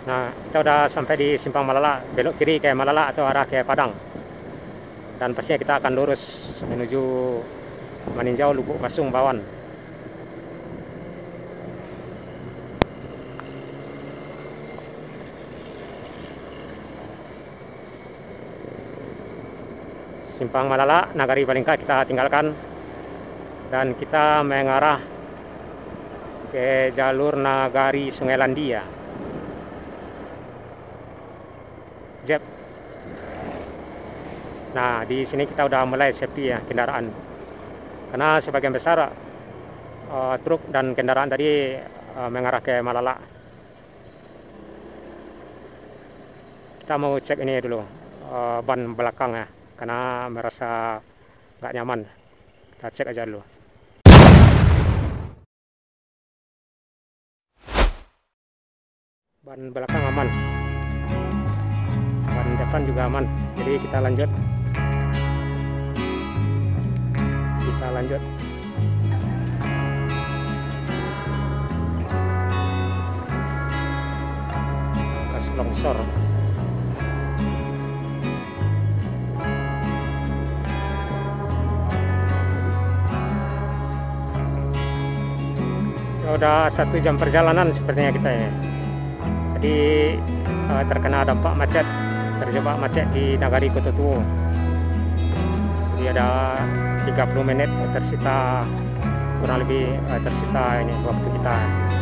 Nah, kita udah sampai di Simpang Malala, belok kiri ke Malala atau arah ke Padang. Dan pastinya kita akan lurus menuju Maninjau, Lubuk Basung, Bawan. Simpang Malala, Nagari Balingka kita tinggalkan. Dan kita mengarah ke jalur Nagari Sungai Landia. Jep. Nah, di sini kita udah mulai sepi ya kendaraan. Karena sebagian besar truk dan kendaraan tadi mengarah ke Malala. Kita mau cek ini dulu, ban belakang ya, karena merasa nggak nyaman. Kita cek aja dulu. Ban belakang aman, ban depan juga aman. Jadi kita lanjut. Bekas longsor. Udah 1 jam perjalanan sepertinya kita ya. Tadi terkena dampak macet, terjebak macet di Nagari Kototuo. Jadi ada 30 menit tersita, kurang lebih tersita ini waktu kita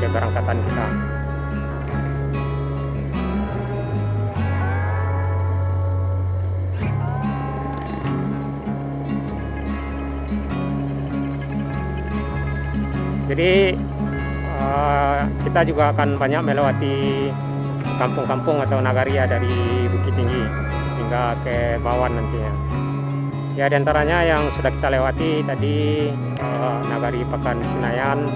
keberangkatan kita. Jadi kita juga akan banyak melewati kampung-kampung atau nagaria dari Bukit Tinggi hingga ke Bawan nantinya. Ya, diantaranya yang sudah kita lewati tadi Nagari Pakan Senayan,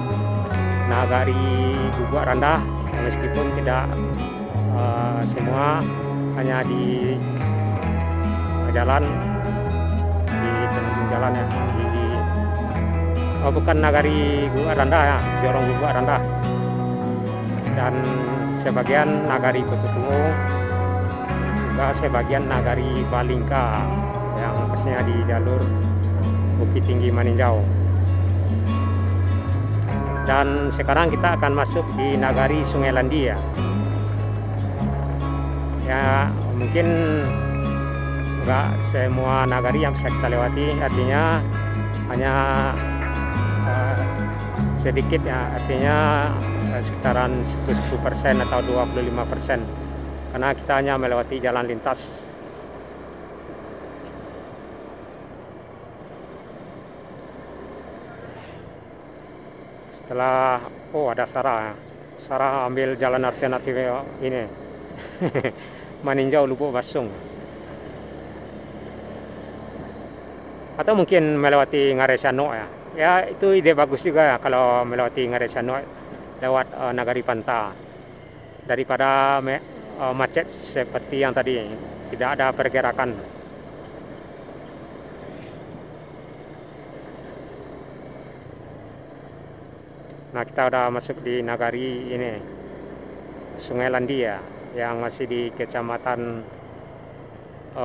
Nagari Guguk Randah, meskipun tidak semua, hanya di jalan, di penghujung jalan ya, bukan Nagari Guguk Randah ya, Jorong Guguk Randah, dan sebagian Nagari Kototuo, juga sebagian Nagari Balingka yang pastinya di jalur Bukit Tinggi Maninjau. Dan sekarang kita akan masuk di Nagari Sungai Landia. Ya, mungkin nggak semua nagari yang bisa kita lewati, artinya hanya sedikit ya, artinya sekitaran 10% atau 25%, karena kita hanya melewati jalan lintas. Setelah ada Sarah ambil jalan alternatif ini Maninjau, Lubuk Basung, atau mungkin melewati Ngaresano ya. Ya, itu ide bagus juga ya kalau melewati Ngaresano lewat Nagari Panta, daripada macet seperti yang tadi, tidak ada pergerakan. Nah, kita udah masuk di Nagari ini Sungai Landia yang masih di Kecamatan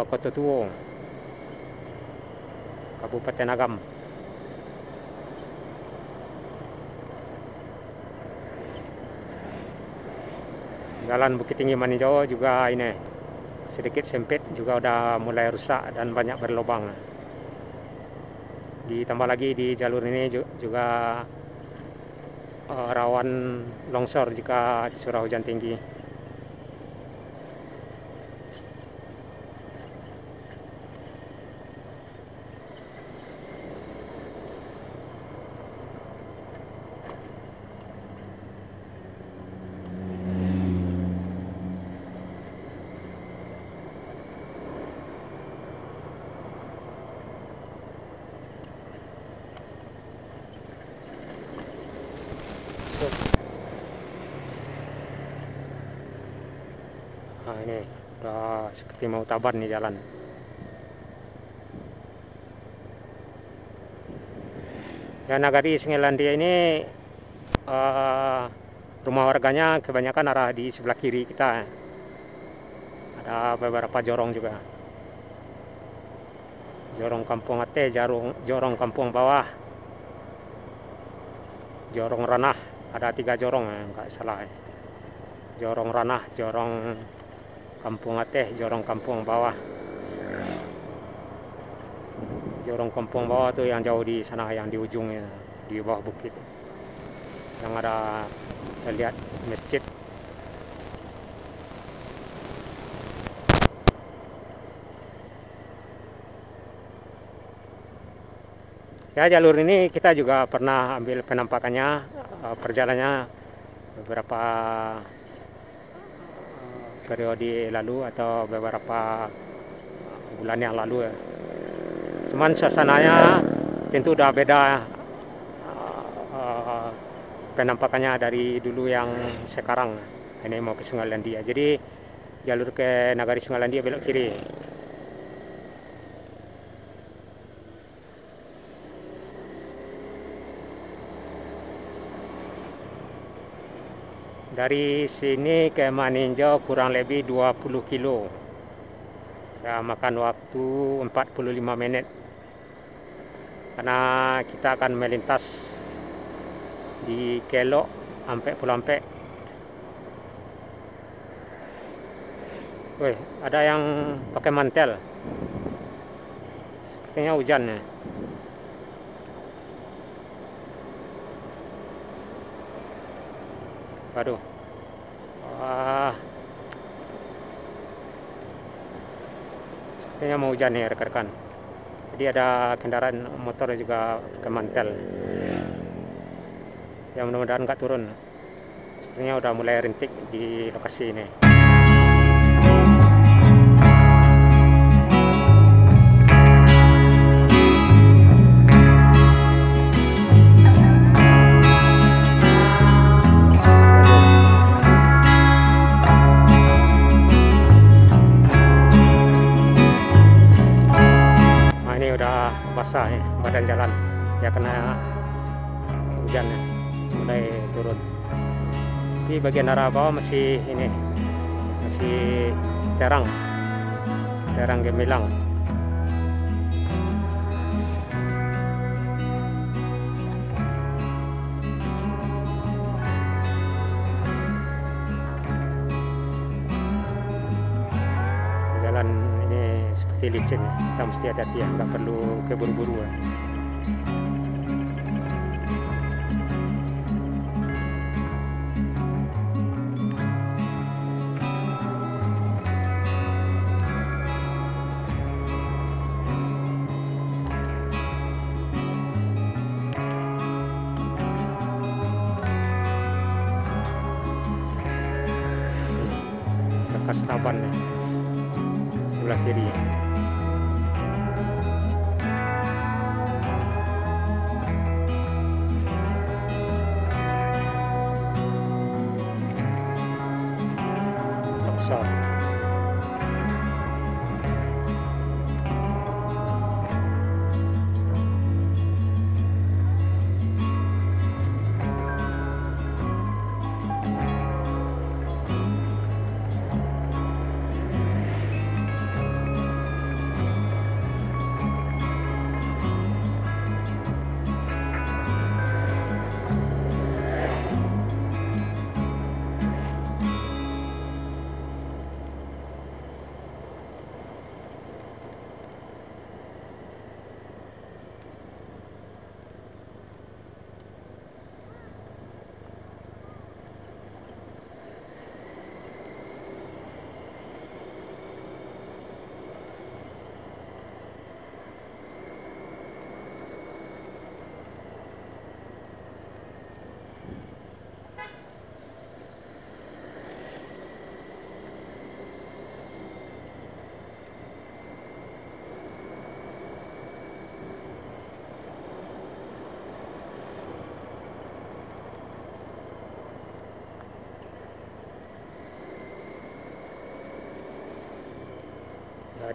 Kototuo, Kabupaten Agam. Jalan Bukit Tinggi Maninjau juga ini sedikit sempit, juga udah mulai rusak dan banyak berlubang. Ditambah lagi di jalur ini juga rawan longsor jika curah hujan tinggi. Nah, ini udah seperti mau taban nih jalan. Ya, Nagari Sungai Landia ini rumah warganya kebanyakan arah di sebelah kiri kita. Ada beberapa jorong juga. Jorong Kampung Ate, jorong Kampung Bawah, jorong Ranah. Ada 3 jorong ya, nggak salah ya. Jorong Ranah, jorong Kampung Ate, jorong Kampung Bawah. Jorong Kampung Bawah tuh yang jauh di sana, yang di ujungnya, di bawah bukit. Yang ada lihat masjid. Ya, jalur ini kita juga pernah ambil penampakannya, perjalanannya beberapa periode lalu atau beberapa bulan yang lalu ya. Cuman suasananya tentu udah beda penampakannya dari dulu yang sekarang. Ini mau ke Sungai Landia. Jadi jalur ke Nagari Sungai Landia belok kiri. Dari sini ke Maninjau kurang lebih 20 kilo. Ya, makan waktu 45 menit. Karena kita akan melintas di Kelok sampai Pulau Ampek. Wih, ada yang pakai mantel. Sepertinya hujan ya. Waduh. Wah. Sepertinya mau hujan nih rekan-rekan. Jadi ada kendaraan motor juga pakai mantel. Ya, mudah-mudahan nggak turun. Sepertinya udah mulai rintik di lokasi ini. Basah ya, badan jalan ya, kena hujan ya, mulai turun. Di bagian arah bawah masih ini, masih terang gemilang. Jalan ini seperti licin ya, kita mesti hati-hati ya, nggak perlu keburu-buru ya. Bekas taban ya, sebelah kiri ya. Besar.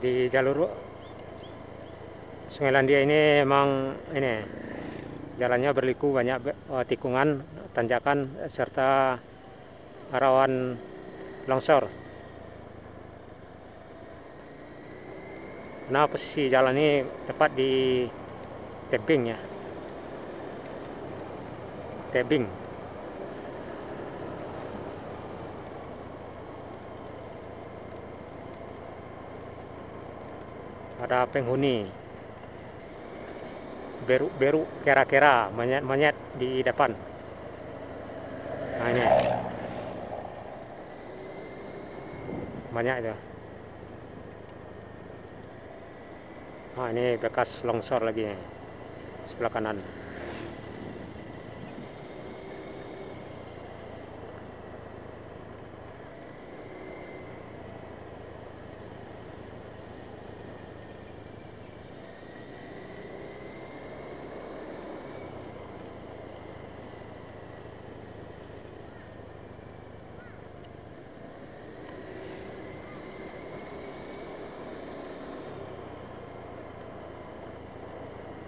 Di jalur Sungai Landia ini memang ini jalannya berliku, banyak tikungan, tanjakan, serta rawan longsor. Nah, posisi jalan ini tepat di tebing ya, tebing. Ada penghuni, beruk-beruk, kera-kera, monyet-monyet di depan. Nah ini banyak itu. Nah ini bekas longsor lagi sebelah kanan.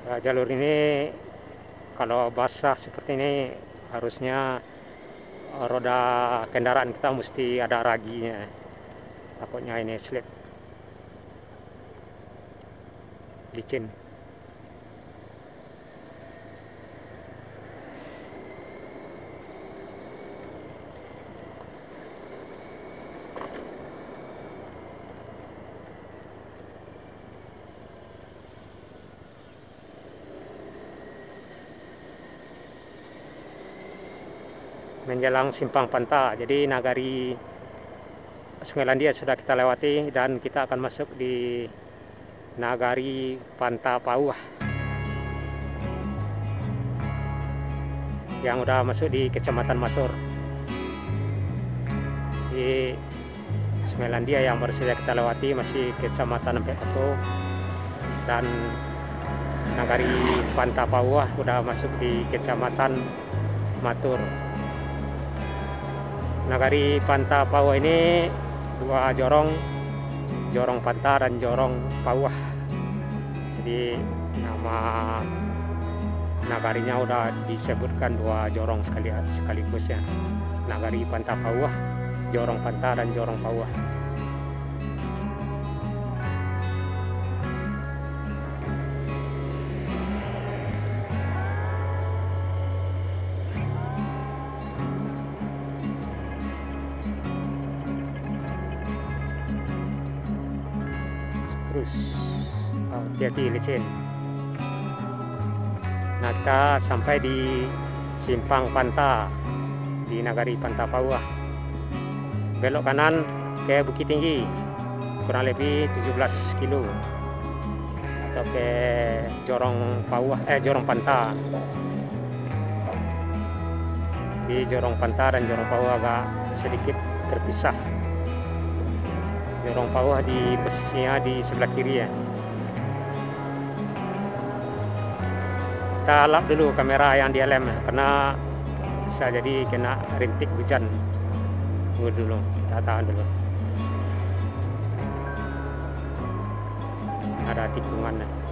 Ya, jalur ini kalau basah seperti ini harusnya roda kendaraan kita mesti ada raginya. Takutnya ini slip, licin. Menjelang simpang Panta, jadi nagari Sungai Landia sudah kita lewati dan kita akan masuk di nagari Panta Pauah yang udah masuk di Kecamatan Matur. Di Sungai Landia yang baru saja kita lewati masih Kecamatan Petoto, dan nagari Panta Pauah udah masuk di Kecamatan Matur. Nagari Panta Pauah ini dua jorong, jorong Panta dan jorong Pauah. Jadi nama nagarinya udah disebutkan dua jorong sekaligus ya. Nagari Panta Pauah, jorong Panta dan jorong Pauah. Terus hati-hati licin. Nah, kita sampai di simpang Panta di nagari Panta Pauah. Belok kanan ke Bukit Tinggi kurang lebih 17 kilo atau ke jorong Pauah, jorong Panta. Di jorong Panta dan jorong Pauah agak sedikit terpisah. Jorong Pauah di posisinya di sebelah kiri ya. Kita lap dulu kamera yang di lem karena bisa jadi kena rintik hujan. Tunggu dulu, kita tahan dulu. Ada tikungan.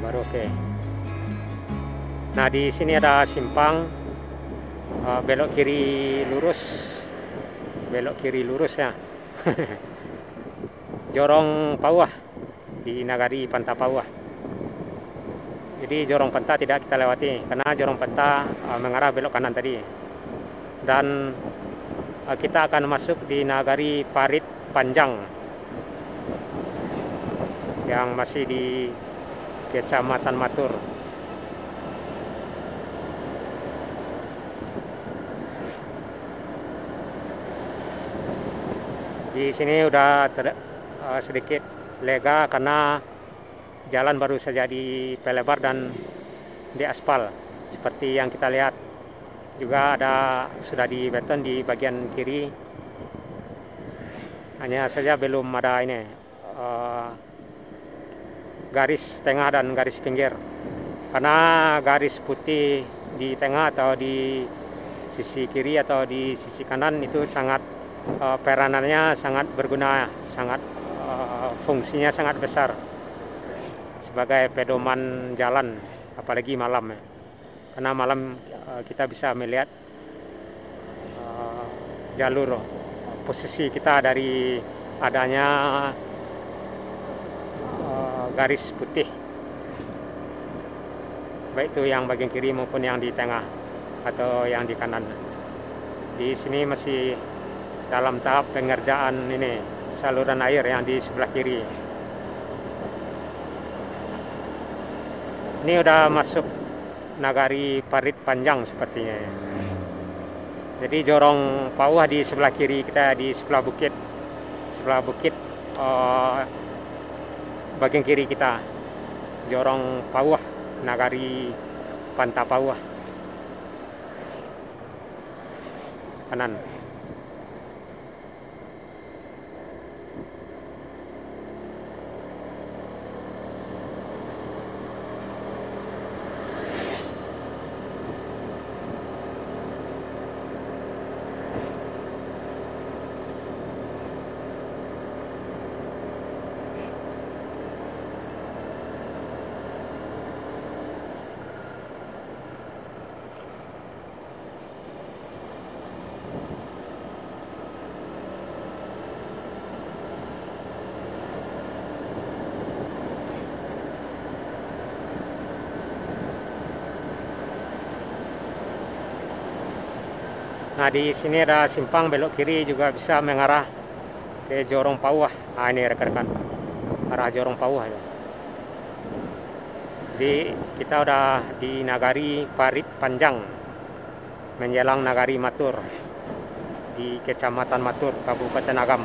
Baru oke. Nah, di sini ada simpang, belok kiri lurus ya. Jorong Pauah di nagari Panta Pauah. Jadi jorong Panta tidak kita lewati karena jorong Panta mengarah belok kanan tadi. Dan kita akan masuk di nagari Parit Panjang yang masih di Kecamatan Matur. Di sini udah sedikit lega karena jalan baru saja dipelebar dan diaspal. Seperti yang kita lihat juga sudah dibeton di bagian kiri. Hanya saja belum ada ini garis tengah dan garis pinggir, karena garis putih di tengah atau di sisi kiri atau di sisi kanan itu sangat peranannya sangat berguna, sangat fungsinya sangat besar sebagai pedoman jalan, apalagi malam ya. Karena malam kita bisa melihat jalur posisi kita dari adanya garis putih, baik itu yang bagian kiri maupun yang di tengah atau yang di kanan. Di sini masih dalam tahap pengerjaan ini saluran air yang di sebelah kiri. Ini udah masuk Nagari Parit Panjang sepertinya. Jadi Jorong Pauah di sebelah kiri kita, di sebelah bukit bagian kiri kita, Jorong Pauah, Nagari Panta Pauah kanan. Nah, di sini ada simpang belok kiri juga bisa mengarah ke Jorong Pauah. Nah, ini rekan-rekan, arah Jorong Pauah ya. Jadi kita udah di Nagari Parit Panjang menjelang Nagari Matur di Kecamatan Matur, Kabupaten Agam.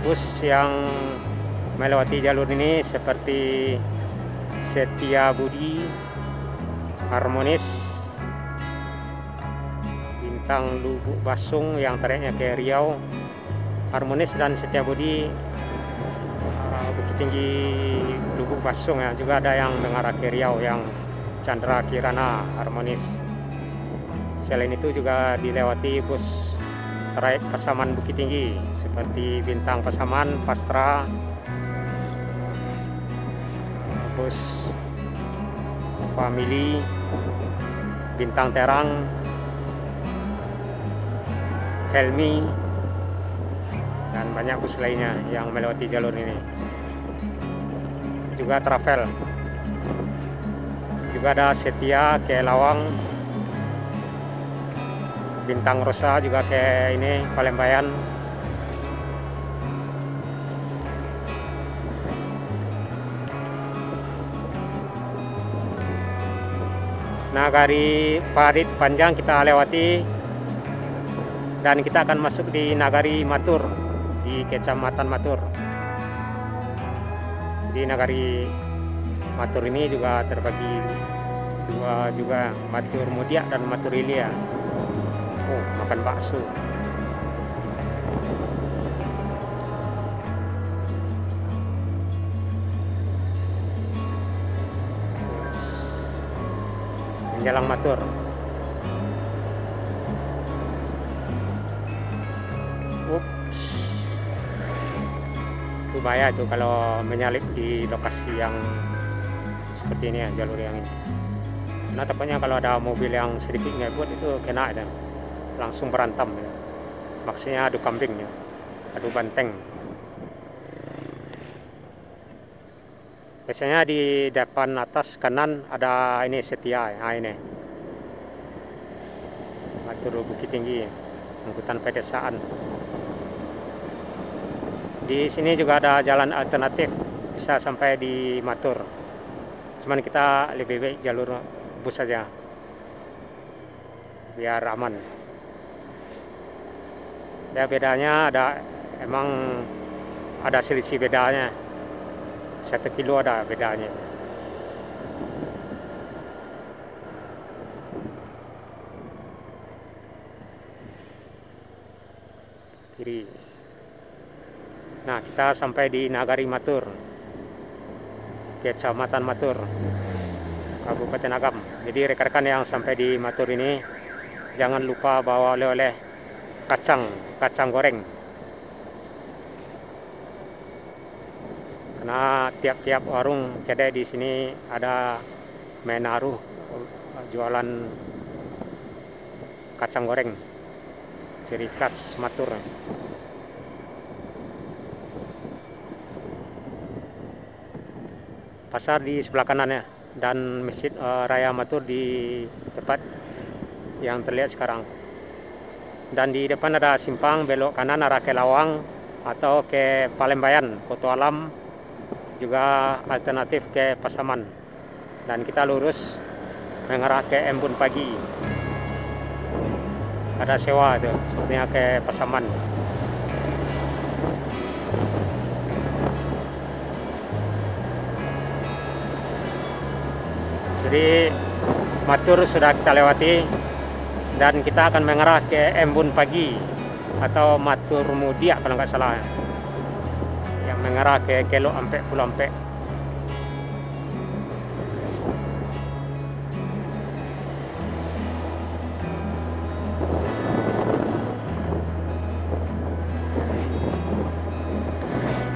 Bus yang melewati jalur ini seperti Setia Budi, Harmonis, Bintang Lubuk Basung yang tariknya ke Riau. Harmonis dan Setia Budi Bukit Tinggi Lubuk Basung ya. Juga ada yang mengarah ke Riau yang Chandra Kirana Harmonis. Selain itu juga dilewati bus trayek Pasaman Bukit Tinggi seperti Bintang Pasaman, Pastra, bus Family, Bintang Terang, Helmi, dan banyak bus lainnya yang melewati jalur ini. Juga travel, juga ada Setia ke Lawang, Bintang Rosa juga ke ini Palembayan. Nagari Parit Panjang kita lewati dan kita akan masuk di Nagari Matur di Kecamatan Matur. Di Nagari Matur ini juga terbagi dua juga, Matur Mudia dan Matur Ilia. Oh, makan bakso. Menjelang Matur. Ups. Itu bahaya tuh kalau menyalip di lokasi yang seperti ini ya, jalur yang ini. Nah, takutnya kalau ada mobil yang sedikit ngebut itu kena ya. Langsung berantam ya. Maksudnya adu kambing ya. Adu banteng. Biasanya di depan atas kanan ada ini Setia, nah ini Matur Bukit Tinggi, angkutan pedesaan. Di sini juga ada jalan alternatif, bisa sampai di Matur. Cuman kita lebih baik jalur bus saja, biar aman. Ya bedanya ada, emang ada selisih bedanya. 1 kilo ada bedanya. Kiri. Nah, kita sampai di Nagari Matur, Kecamatan Matur, Kabupaten Agam. Jadi rekan-rekan yang sampai di Matur ini jangan lupa bawa oleh-oleh kacang goreng. Karena tiap-tiap warung kedai di sini ada menaruh jualan kacang goreng, ciri khas Matur. Pasar di sebelah kanannya dan Masjid Raya Matur di tempat yang terlihat sekarang. Dan di depan ada simpang belok kanan arah ke Lawang atau ke Palembayan, Koto Alam, juga alternatif ke Pasaman. Dan kita lurus mengarah ke Embun Pagi. Ada sewa itu, sepertinya ke Pasaman. Jadi Matur sudah kita lewati dan kita akan mengarah ke Embun Pagi atau Matur Mudia kalau nggak salah, yang mengarah ke Kelok Ampek Pulau Ampek.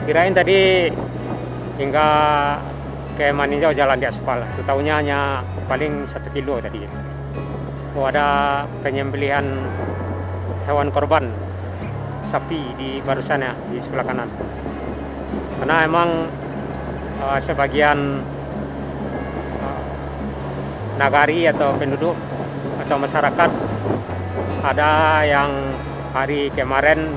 Kirain tadi hingga ke Maninjau jalan di aspal, itu tahunya hanya paling 1 kilo tadi. Oh, ada penyembelihan hewan korban sapi di barusan ya, di sebelah kanan. Karena emang sebagian nagari atau penduduk atau masyarakat ada yang hari kemarin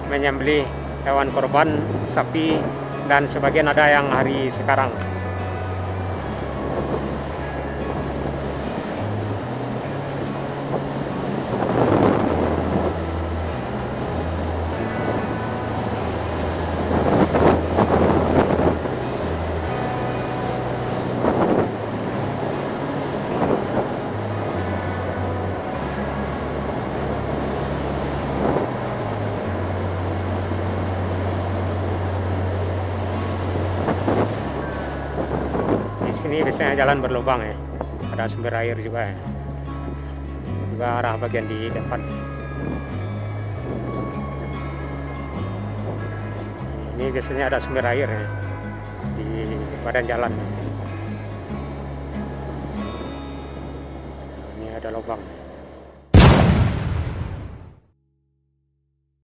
menyembelih hewan korban sapi, dan sebagian ada yang hari sekarang. Ini biasanya jalan berlubang ya, ada sumber air juga ya, juga arah bagian di depan. Ini biasanya ada sumber air ya, di badan jalan. Ini ada lubang.